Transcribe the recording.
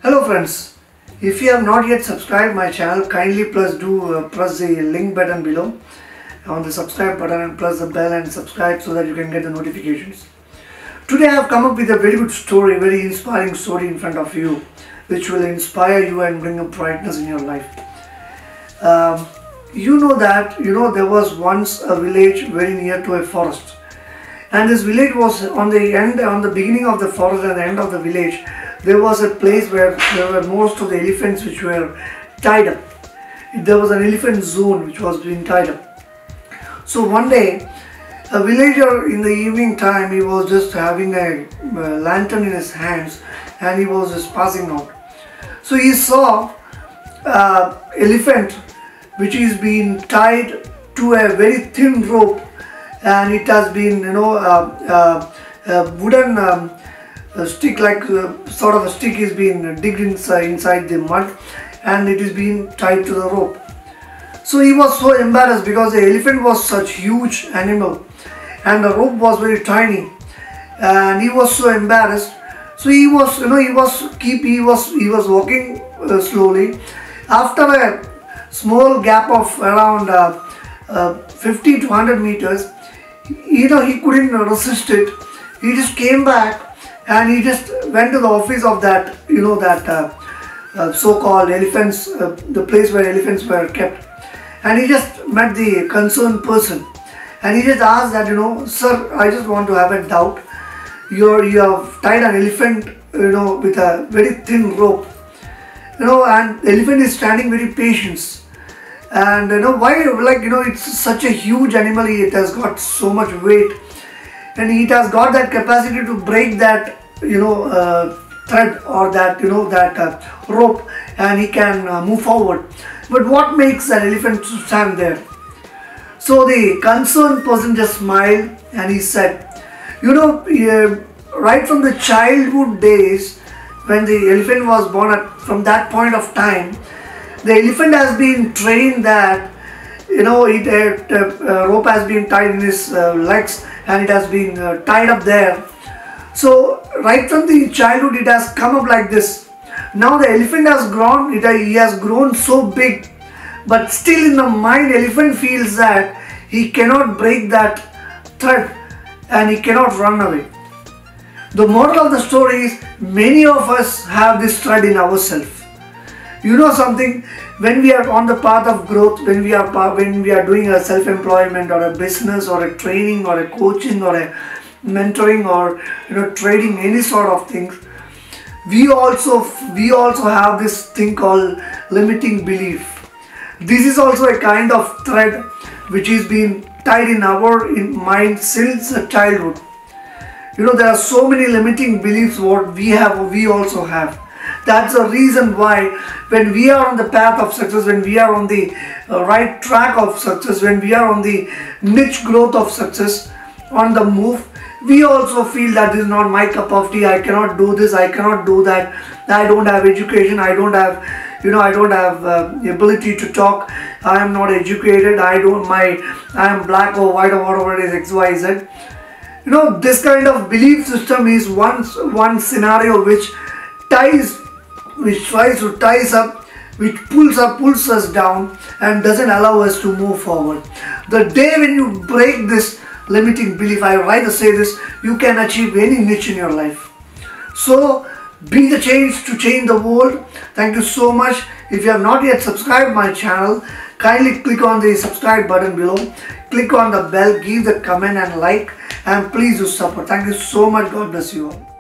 Hello friends, if you have not yet subscribed my channel, kindly press the link button below on the subscribe button and press the bell and subscribe so that you can get the notifications. Today I have come up with a very good story, very inspiring story in front of you, which will inspire you and bring a brightness in your life. There was once a village very near to a forest, and this village was on the beginning of the forest and the end of the village. There was a place where there were most of the elephants which were tied up. There was an elephant zone which was being tied up. So one day, a villager in the evening time, he was just having a lantern in his hands and he was just passing out. So he saw elephant which is being tied to a very thin rope, and it has been a wooden stick, like sort of a stick is being digged inside the mud, and it is being tied to the rope. So he was so embarrassed because the elephant was such huge animal and the rope was very tiny, and he was so embarrassed. So he was walking slowly. After a small gap of around 50 to 100 meters, he couldn't resist it. He just came back and he just went to the office of that so-called elephants, the place where elephants were kept, and he just met the concerned person, and he just asked that, sir, I just want to have a doubt. You have tied an elephant with a very thin rope, and the elephant is standing very patient, and it's such a huge animal. It has got so much weight, and it has got that capacity to break that thread or that rope, and he can move forward. But what makes an elephant to stand there? So the concerned person just smiled and he said, right from the childhood days when the elephant was born, from that point of time, the elephant has been trained that rope has been tied in his legs, and it has been tied up there. So right from the childhood it has come up like this. Now the elephant has grown, he has grown so big, but still in the mind elephant feels that he cannot break that thread and he cannot run away. The moral of the story is, many of us have this thread in ourselves. Something, when we are on the path of growth, when we are doing a self-employment or a business or a training or a coaching or a mentoring or trading, any sort of things, we also have this thing called limiting belief. This is also a kind of thread which is being tied in our mind since childhood. There are so many limiting beliefs what we also have. That's the reason why when we are on the path of success, when we are on the right track of success, when we are on the niche growth of success, on the move, we also feel that this is not my cup of tea. I cannot do this, I cannot do that. I don't have education, I don't have the ability to talk. I am not educated. I am black or white or whatever it is, XYZ. This kind of belief system is one scenario which tries to tie us up, which pulls us down and doesn't allow us to move forward. The day when you break this limiting belief, I would rather say this, you can achieve any niche in your life. So be the change to change the world. Thank you so much. If you have not yet subscribed my channel, kindly click on the subscribe button below, click on the bell, give the comment and like, and please do support. Thank you so much. God bless you all.